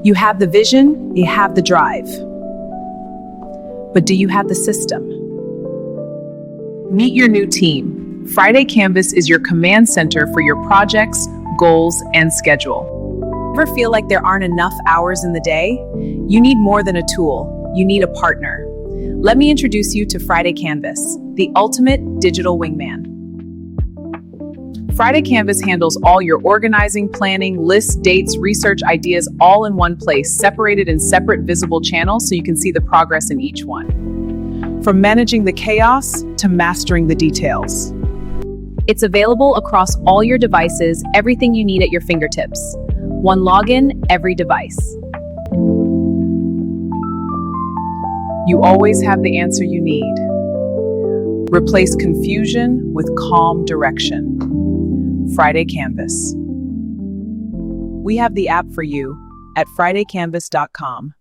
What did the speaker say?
You have the vision, you have the drive. But do you have the system? Meet your new team. Friday Canvas is your command center for your projects, goals, and schedule. Ever feel like there aren't enough hours in the day? You need more than a tool. You need a partner. Let me introduce you to Friday Canvas, the ultimate digital wingman. Friday Canvas handles all your organizing, planning, lists, dates, research ideas all in one place, separated in separate visible channels so you can see the progress in each one. From managing the chaos to mastering the details. It's available across all your devices, everything you need at your fingertips. One login, every device. You always have the answer you need. Replace confusion with calm direction. Friday Canvas. We have the app for you at fridaycanvas.com.